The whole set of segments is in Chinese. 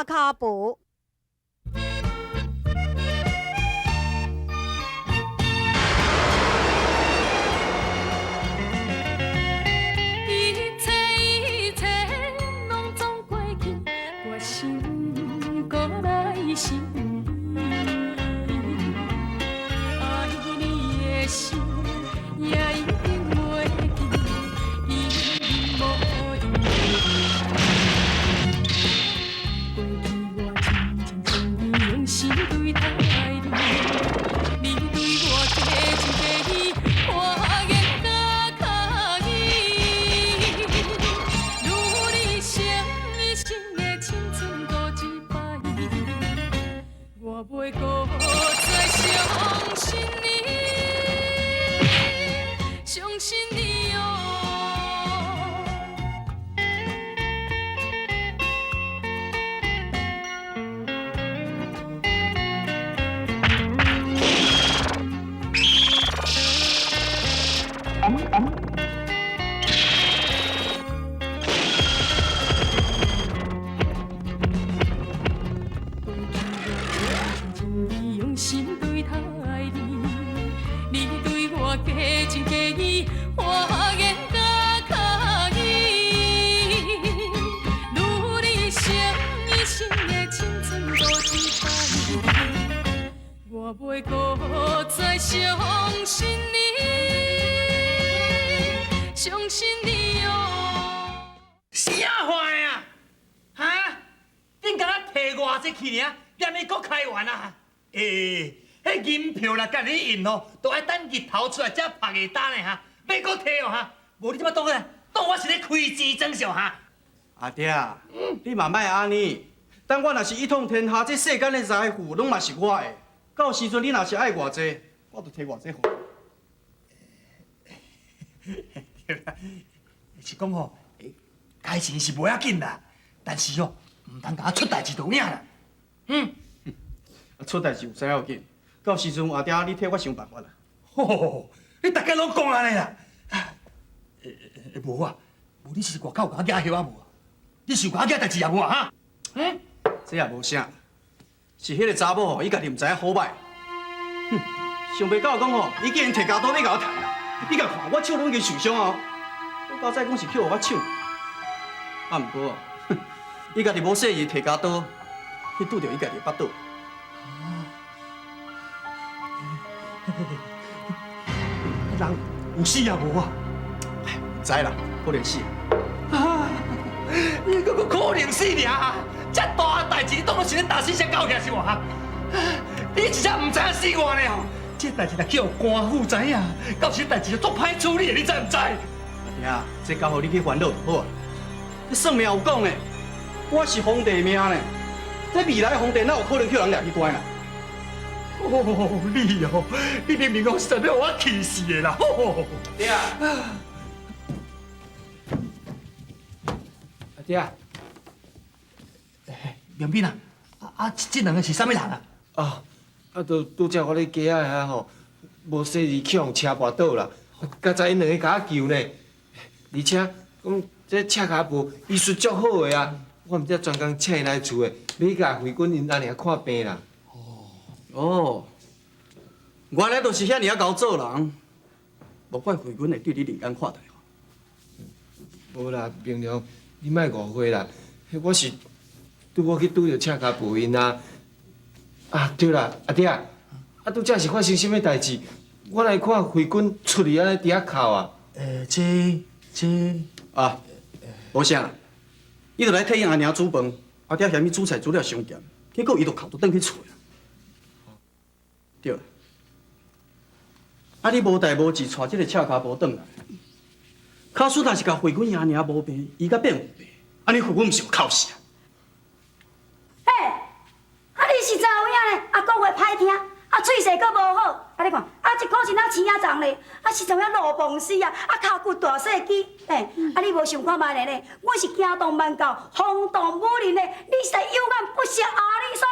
恰卡婆。一切拢总过去，我心搁来想你，爱你的心也一定袂记，一定无用。过去我真真正正用心对待你，你对我加一加意，我愿甲卡意。如你想一生的青春多一摆，我袂搁再相信你，相信你哦。用心对待你，你对我加情加意，我愿甲卡意。如你想一生的青春多一摆，我袂搁再相信你，相信你哦。啥坏啊？哈？恁敢若摕偌济去尔，踮咧搁开玩啊？迄银票啦，甲你印哦，都爱等日头出来才拍个单的哈，要搁摕哦哈，无你即摆当我是咧开钱装上哈。阿爹，你嘛莫安尼。等我若是一统天下，这世间的财富拢嘛是我的。到时阵你若是爱偌济，我就摕偌济互你。对啦，是讲吼，开钱是无要紧啦，但是哦，唔通甲我出代志就影啦。出代志有啥要紧？到时阵阿爹你替我想办法啦。吼，你大家拢讲安尼啦。无啊，无你是外口有甲举许啊无？你是有甲举代志也无啊？哈？这也无啥，是迄个查某吼，伊家己唔知影好歹。想袂到讲吼，伊竟然摕家刀要甲我杀啦！你甲看，我手拢已经受伤哦。我到再讲是捡我手，啊毋过，伊家己无细意摕家刀，去拄着伊家己的腹肚。人有死也无啊？唔知啦，可能是。啊！你嗰个可能死尔，遮大代志，你当我是咧打死蛇狗去是无哈？你真正唔知影死我呢吼！这代志若叫官府知影，到时代志就足歹处理的，你知唔知？阿爹，这交互你去烦恼就好啊。这算命有讲的，我是皇帝命呢。这未来的皇帝哪有可能叫人掠去关啊？哦，你明明讲实在要我气死的啦！哦，爹啊，阿爹，明斌啊，这两个是啥物人啊？拄则我咧街仔遐吼，无细意去互车跋倒啦，刚才因两个甲我救呢，而且讲这赤脚婆医术足好的啊，我毋则专工请伊来厝的，要甲慧君因安尼看病啦。哦，原来就是遐尔啊高做人，无怪慧君会对你另眼看待哦。无啦，平常你莫误会啦，我是我去拄着赤脚婆因啊。啊，对啦，阿爹，拄则是发生什么代志？我来看慧君出去安尼伫遐哭啊。啊，无啥啦，伊就来替因阿娘煮饭，阿爹嫌伊煮菜煮了伤咸，结果伊就哭倒转去厝啊。对啦，啊你无代无志带即个赤脚婆转来，卡输若是甲慧君阿娘无病，伊甲变有病，安尼慧君毋是有哭死啊？嘿，你是查有影呢？讲话歹听，喙势阁无好。你看，一颗心青仔长咧，实在遐路崩死啊！脚骨大细肌，嘿，你无想看卖咧呢？我是惊动万教，轰动武林的，你是来有眼不识阿里山？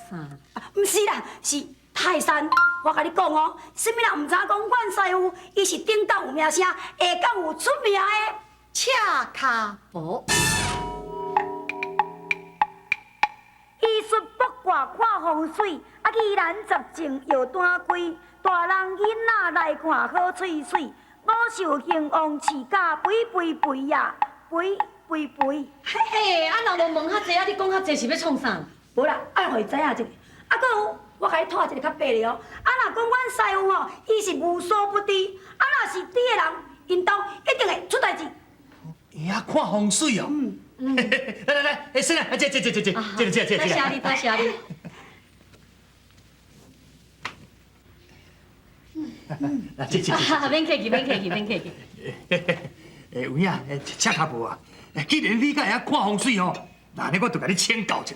啥？唔是啦，是泰山。我甲你讲哦，什么人唔知讲阮师傅，伊是顶档有名声，下港有出名的赤脚婆。看风水，啊宜兰十情又单归。大人囡仔来看好翠水，五寿兴旺饲甲肥肥肥呀，肥肥肥。嘿嘿，啊，若无问较济，啊，你讲较济是要创啥？无啦，爱互伊知影一个。啊，搁有，我甲你拖一个较白的哦。啊，若讲阮师傅吼，伊是无所不知，啊，若是对的人，因兜一定会出代志。呀，看风水哦。来，哎，先来，这，多谢你，多谢你。来，这。免客气，免客气，免客气。有影，请卡无啊。既然你敢会晓看风水哦，那呢我就甲你请教一下。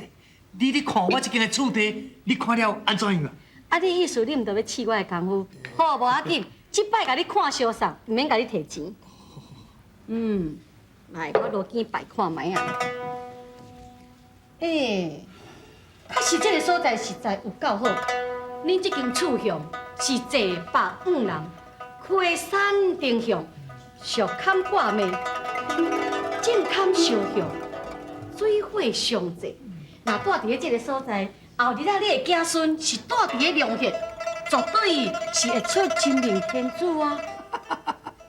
你看我这间的厝地，你看了安怎样啊？啊，你意思你唔着要试我的功夫？好，无要紧，即摆甲你看相送，唔免甲你摕钱。来，我落见摆看卖啊。确实这个所在实在有够好。恁这间厝向是坐北五南，开山顶向，石坎挂面，正坎相向，水火相济。若住伫咧这个所在，后日啊，你的子孙是住伫咧良县，绝对是会出真命天子啊！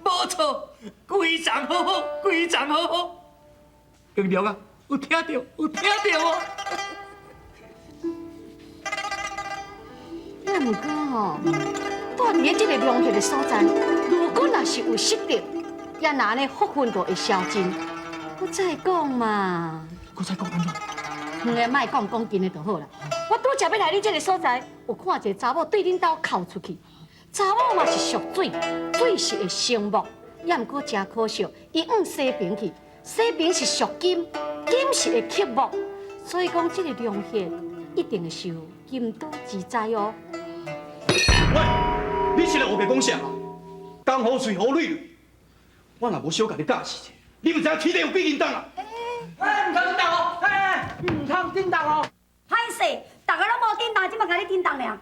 无错，非常好，非常好。cường điệu啊，有听到哦。那毋过吼，住伫咧这个良县的所在，如果若是有失德，也拿呢福分就会消尽。我再讲嘛，我再讲安怎？莫讲今的就好啦。我拄则要来你这个所在，有看一个查某对恁兜哭出去。查某嘛是属水，水是会生木，也毋过真可惜，伊往西边去。西边是属金，金是会克木，所以讲这个良县一定会受金刀之灾哦。喂，你是来胡白讲啥？江好水好水，我若无小甲你教死者，你唔知影天地有几叮当啊？唔通叮当哦！唔通叮当哦！歹势，大家拢无叮当，即马甲你叮当俩。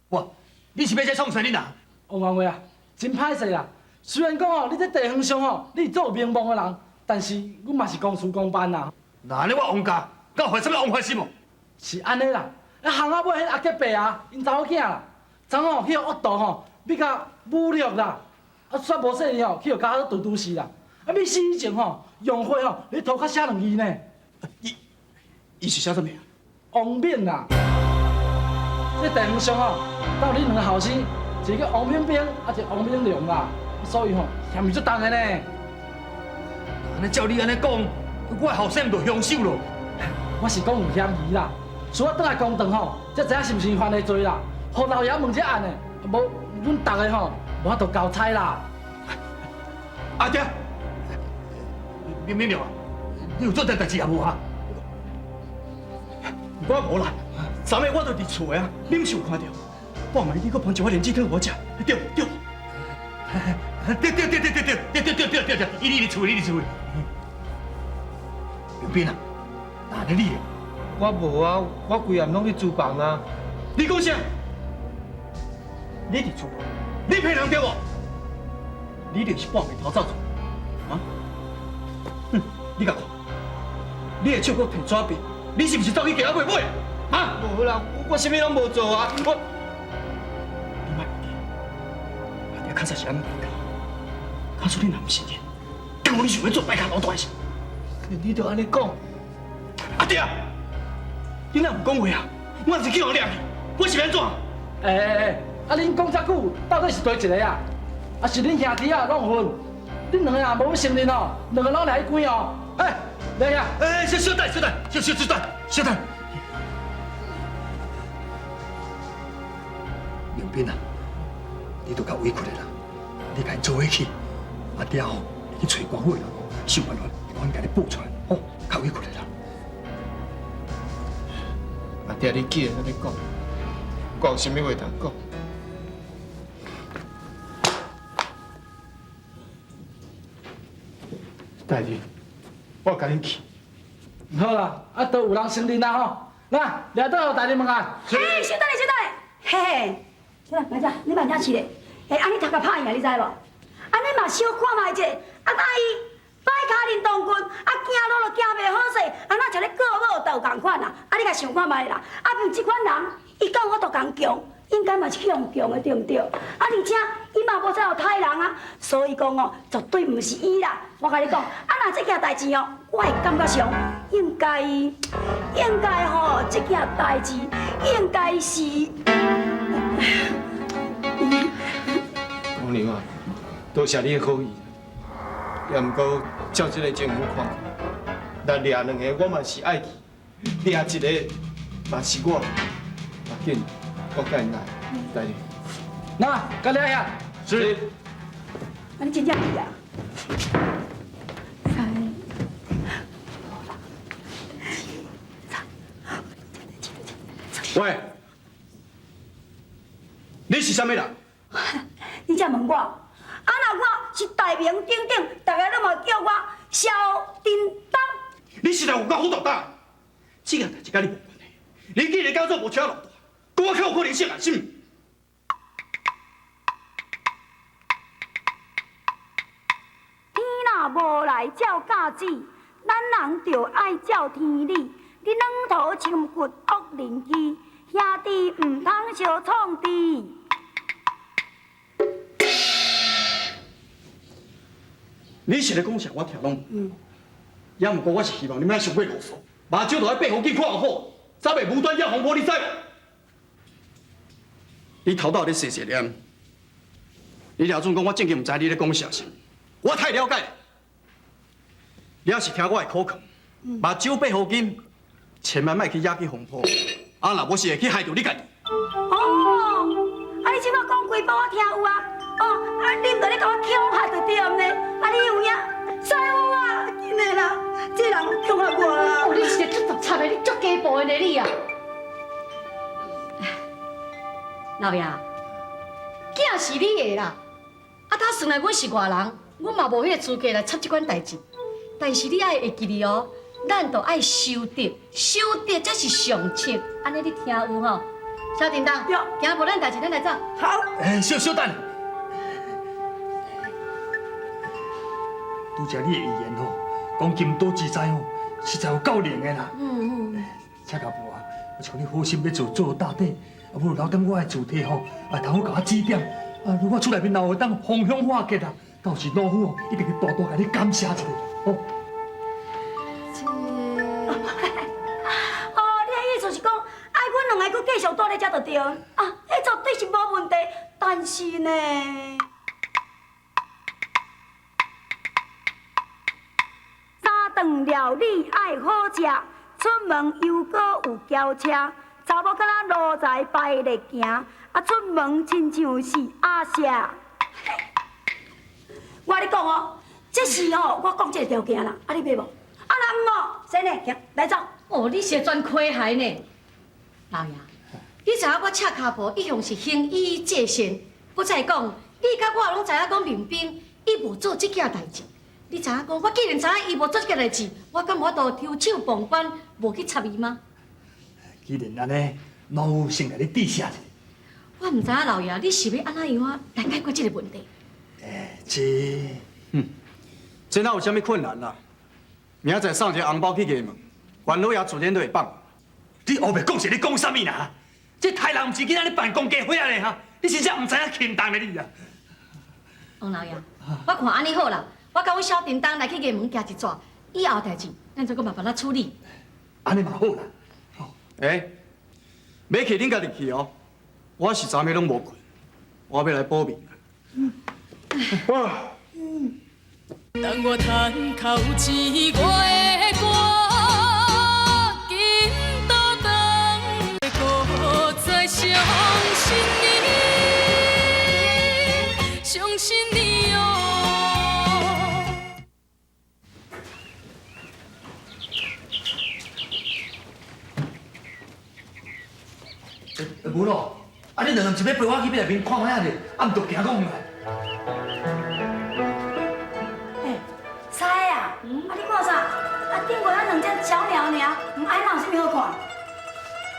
哇，你是要在创啥你啊？王万伟啊，真歹势啦！虽然讲哦，你这地方上哦，你是做有名望的人，但是阮嘛是公事公办呐。那你我王家，敢有什么王法事无？是安尼啦，巷仔尾迄阿吉伯啊，因查某囝啦，昨哦去恶毒吼，要甲侮辱啦，啊煞无细呢吼，去甲他拄死啦，啊要死以前吼，用火吼，你涂较写两字呢。伊是写啥物啊？王冕啦，这地方上吼，到你两个后生，一个王冕兵，啊一个王冕良啦，所以吼嫌伊足重的呢。安尼照你安尼讲，我的后生就凶手咯。我是讲有嫌疑啦，所以我倒来公堂吼，才知影是毋是犯的罪啦。互老爷问这案的，无阮大家吼无法度交差啦。阿爹，明了啊，你有做点代志也无啊？我无啦，昨暝我就伫厝的啊，你毋是有看到？半暝你搁捧一碗莲子汤我食，对。对，你厝。刘斌啊，哪里你？我无啊，我规暗拢伫厨房啊。你讲啥？你伫厨房，你骗人对无？你一定是半暝偷走做，啊？哼，你甲看，你的手搁摕纸笔，你是毋是走去街仔买买？啊？无啦，我啥物拢无做啊。你莫记，阿爹确实是安尼讲，假使你若毋是人，敢有你想要做摆卡老大事？你就安尼讲，阿爹，你若唔讲话啊，我是去互掠去，我是要安怎？啊恁讲遮久，到底是对一个啊？啊是恁兄弟啊弄混？恁两个啊无要承认哦，两个拢来关哦。来呀！小等，刘斌啊，你都够委屈的啦，你甲伊做伙去，阿爹吼，去找官府啦，想办法赶紧甲你报出来，哦，够委屈的啦。阿爹，你记得安尼讲，讲啥物话通讲？大弟，我甲恁去。好啦，啊都有人承认啦吼。来，掠倒互大人问啊。嘿，小等咧，小等，慢只，你慢点饲咧。安尼头壳歹去啊，你知无？安尼嘛小看卖者，啊，阿姨，摆骹练当棍，啊行路就行袂好势，啊那像咧过母豆共款啊！啊你甲想看觅啦，啊比如即款人，伊甲我都共强，应该嘛是向强的对毋对？啊而且伊嘛无再有杀人啊，所以讲哦，绝对毋是伊啦！我甲你讲，啊若这件代志哦，我会感觉上应该吼，这件代志应该是。姑娘啊，多谢你的好意，也毋过照这个情况看，咱掠两个我嘛是爱去，掠一个嘛是我，要紧，我甲因来你。那，甲掠呀！是。啊你真正去啊？喂，你是啥物人？你才问我，啊那我是大名鼎鼎，大家拢嘛叫我萧叮当。你实在有够好大胆！这件代志甲你无关系，你既然搞做无车路大，我可有可能涉案什么？天若无来照架子，咱人就爱照天理。你两头深骨恶人去，兄弟唔通相创治。你是咧讲啥？我听拢唔懂。也毋过我是希望你莫伤过啰嗦，目睭就爱爬风机看好，早袂无端惹风波，你知无？你头道咧细细念，你了准讲我正经唔知你咧讲啥事，我太了解了。你要是听我的口劝，目睭爬风金，千万莫去惹起风波，啊，若无是会去害到你家己。哦，啊你即摆讲规包我听有啊？哦，啊你毋着咧甲我强害就对呢？啊你有影？师傅啊，真的啦，这人强害我啦！哦，你是个足毒插的，你足家暴的呢你啊！老爷，囝是你的啦，啊，他算来阮是外人，阮嘛无迄个资格来插这款代志。但是你爱会记哩哦，咱都爱修德，修德才是上策。安尼你听有吼？小叮当，今仔无咱代志，咱来走。好。小等，拄则你的预言吼，讲金刀之灾吼，实在有够灵的啦。车家婆啊，我求你好心要做大底，啊，不如留等我的事体吼，啊，头好甲我指点。啊，如果厝内面若会当芳香化结啊，到时老夫哦，一定去大大甲你感谢一下，哦。哦，你的意思是讲，爱阮两个佫继续住咧遮就对啊，迄绝对是无问题。但是呢，三顿料理爱好食，出门犹阁有轿车，查某敢若路在摆咧行，啊，出门亲像是阿舍。我跟你讲哦，这是哦，我讲这个条件啦，啊，你买无？啊，若唔哦，先呢，行，来走。哦，你是专亏害呢，老爷。你知影我赤脚婆一向是行医济善，搁再讲，你甲我拢知影讲民兵伊无做这件代志。你知影讲，我既然知影伊无做这件代志，我敢无都抽手旁观，无去插伊吗？既然安尼，老夫先来你致谢一下。我唔知影老爷，你是要安怎样来解决这个问题？这哪有啥物困难啦？明仔载送一个红包去衙门，关老爷自然都会放。你后面讲是你讲啥物啦？这太人毋是今仔咧办公家伙啊咧哈！你真正毋知影轻重的你啊！王老爷，我看安尼好啦，我甲阮小叮当来去衙门行一转，以后代志咱再搁麻烦他处理。安尼嘛好啦。要去恁家己去哦，我是昨暝拢无困，我要来保命。哇！当我叹口气，我的歌紧倒转，搁再相信你，相信你哦。无咯，啊你两个是要陪我去内面看卖啊咧，啊毋着行讲来。师啊，你看啥？顶过遐两只小鸟尔，唔爱嘛有啥物好看？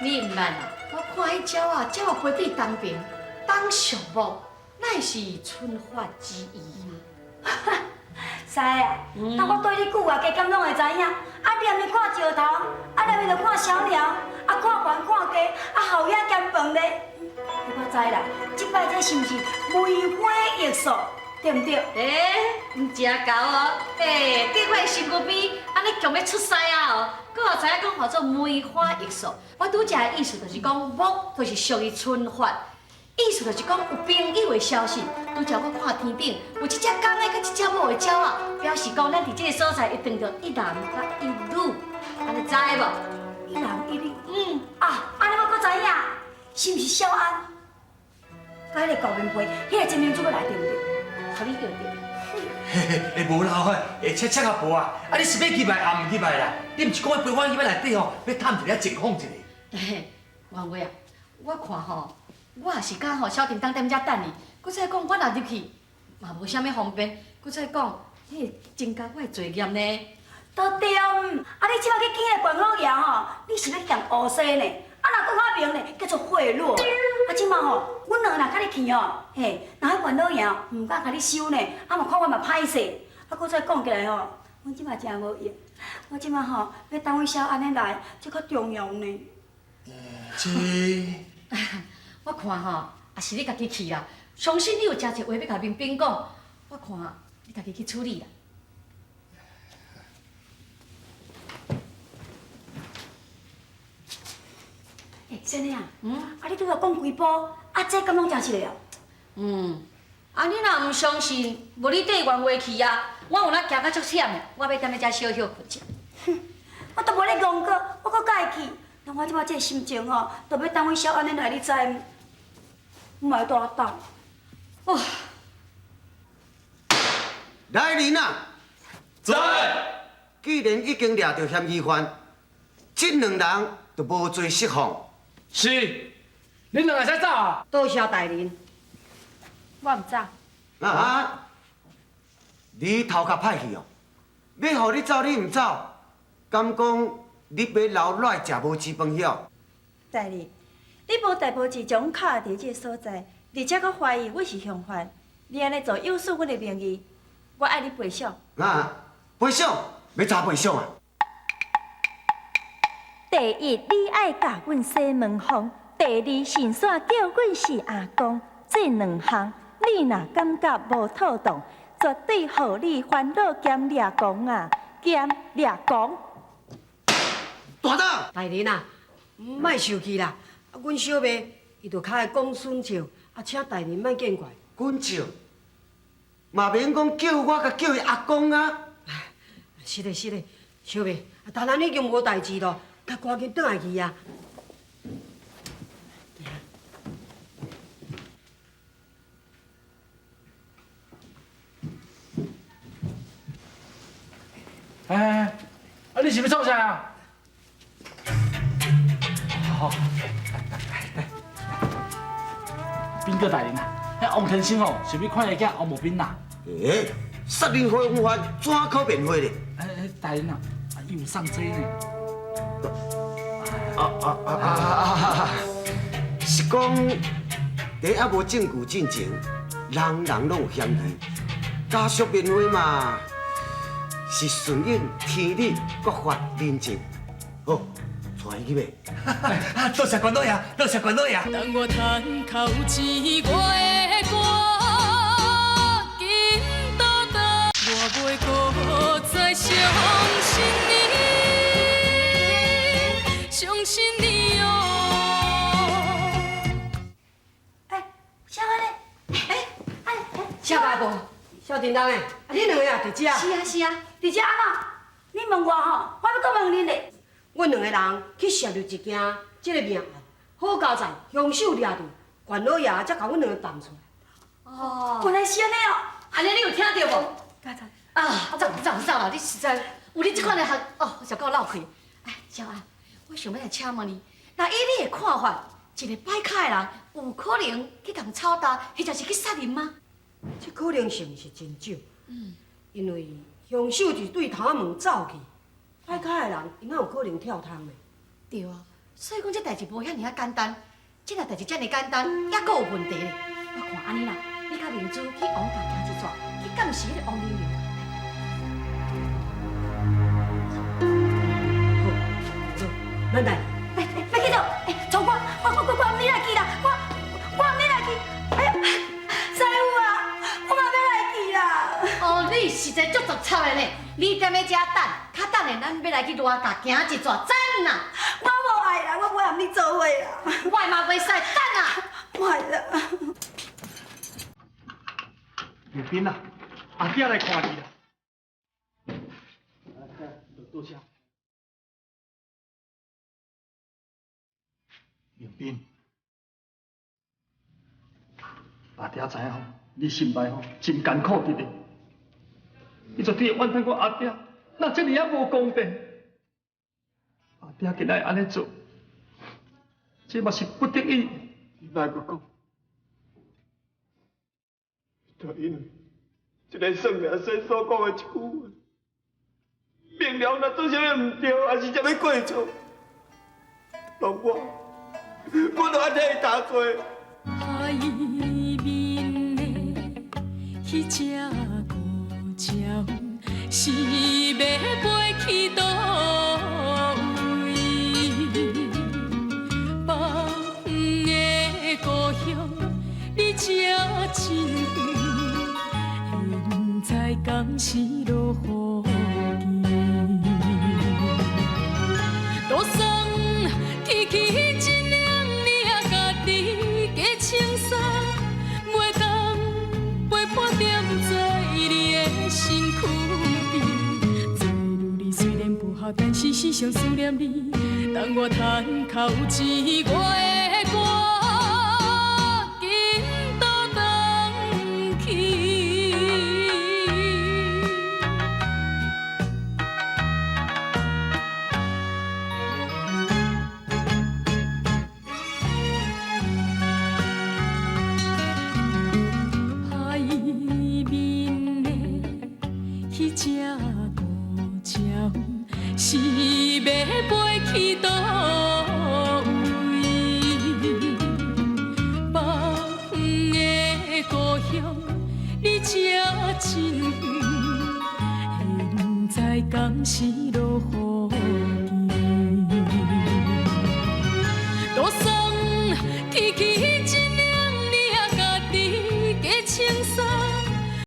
你毋捌啦，我看迄鸟啊，鸟飞对东边，东上木，乃是春发之意。师啊，但我对你久啊，加减拢会知影。啊，念去看石头，啊，念去就看小鸟，啊，看悬看低，啊，后野兼饭咧。我知啦，即摆这是毋是梅花易数，对毋对？毋真高哦。对我身躯边安尼强要出师啊哦，搁有知影讲叫做梅花易数。我拄则的意思就是讲，木就是属于春发。意思就是讲有朋友的消息，拄则我看天顶有一只公的甲一只母的鸟啊，表示讲咱伫这个所在会碰到一男甲一女，安尼知无？一男一女。啊，安尼我搁知影，是毋是小安？甲迄个高面皮，迄个真名主要来对毋对？互你对对。无啦吼，切啊无啊！啊，你是要去来也毋去来啦？你毋是讲要陪我去内底吼，要探一下情况一下？王伟啊，我看吼。我也是敢吼小婷当踮遮等你，搁再讲我若入去嘛无啥物方便，搁再讲，迄会增加我的罪孽呢。都对，啊，你即摆去见个关老爷吼，你是要嫌乌西呢？啊，若搁较明呢，叫做贿赂。啊，即摆吼，阮两个若甲你去哦，嘿，若迄关老爷毋敢甲你收呢，啊嘛看我嘛歹势。啊，搁再讲起来吼，阮即摆真无用，我即摆吼要等阮小安尼来，这较重要呢。我看吼，也是你家己去啦。相信你有诚侪话要甲民兵讲，我看你家己去处理啦。先生啊，啊你拄则讲几步，啊这敢拢诚实个哦。啊你若毋相信，无你缀原话去啊，我有哪行到足险的，我要踮咧遮小歇困者。我都无咧戆过，我搁甲会去。但我即摆这个心情吼，都要等阮小安尼来，你知毋？我嘛要大等。哇！来人啊！在。既然已经抓到嫌疑犯，这两人就无罪释放。是，恁两个使走啊？多谢大人。我毋走。啊！你头壳歹去哦！要互你走，你毋走，敢讲你要留赖食无饲饭晓？大人，你无代无志将阮卡伫这个所在，而且佫怀疑我是凶犯，你安尼做有损阮的名誉，我爱你赔偿。啊！赔偿？要咋赔偿啊？第一，你爱教阮西门风；第二，神煞叫阮是阿公。这两项，你若感觉无妥当，绝对互你烦恼兼掠公啊，兼掠公。大胆！大人啊，莫生气啦！啊，阮小妹伊就较爱讲孙笑，啊，请大人莫见怪。滚笑！嘛免讲叫我，甲叫伊阿公啊！是的，是的，小妹，当然已经无代志咯，甲赶紧转来去啊！啊，你是要创啥啊？好，兵哥大人啊，迄王天生哦，是要看伊囝王无斌啦。杀人犯犯法，怎可免罚咧？大人啊，伊有送这呢。是讲第一无证据进前，人人拢有嫌疑，家属免罚嘛，是顺应天理、国法、人情。好，带伊去呗。多谢关老爷，多谢关老爷。当我叹口气，我的歌紧倒倒，我袂搁再相信你，相信你哦。小安尼，小大伯，小叮当诶，啊，恁两个也伫遮？是啊是啊，伫遮安怎？你问我吼，我要搁问恁咧。阮两个人去摄入一件即个命案，好佳在凶手掠住，关老爷才甲阮两个放出来。哦，原来是安尼哦。安尼你有听到无？刚才啊，走啦！你实在有你即款的行哦，就够闹气。哎，小安，我想要来请问你，那以你的看法，一个摆卡的人有可能去共炒搭，或者是去杀人吗？这可能性是真少。因为凶手就是对头仔门走去，歹卡的人伊哪有可能跳窗的？对啊，所以讲这代志无遐尔啊简单，这若代志遮尔简单，也阁有问题咧。我看安尼啦，你甲明珠去王家行一转，去监视迄个王玲玲。咱来。别去做，从我唔免来去啦，我唔免来去。哎呀，师傅啊，我嘛要来去啦。哦，你实在足足臭的呢！你踮咧遮等，较等下咱要来去热甲行一逝真啦！我无爱啦，我无和你做伙啦。我嘛袂使等啊！坏啦。刘斌啊，阿爹来看你啦。多谢。刘斌，阿爹知影吼，你心内吼真艰苦的咧。你绝对会怨叹我阿爹，那这尔啊无公平。阿爹今仔安尼做，这嘛是不得已。你莫阁讲，就因为这个算命先所讲的一句话，明了若做啥物唔对，还是啥物过错，让我就安尼会打做。海面的迄只孤鸟，是要飞去倒位？北远的故乡，你正真远，现在敢是落雨天？多送天气一凉，你也家己加清爽，袂当陪伴踮在你的身躯边。做女儿虽然不好，但是时常思念你。当我叹口一我的歌，紧倒转去。海面的迄只孤鸟，是要飞去倒位？北远的故乡，你正真远，现在敢是落雨？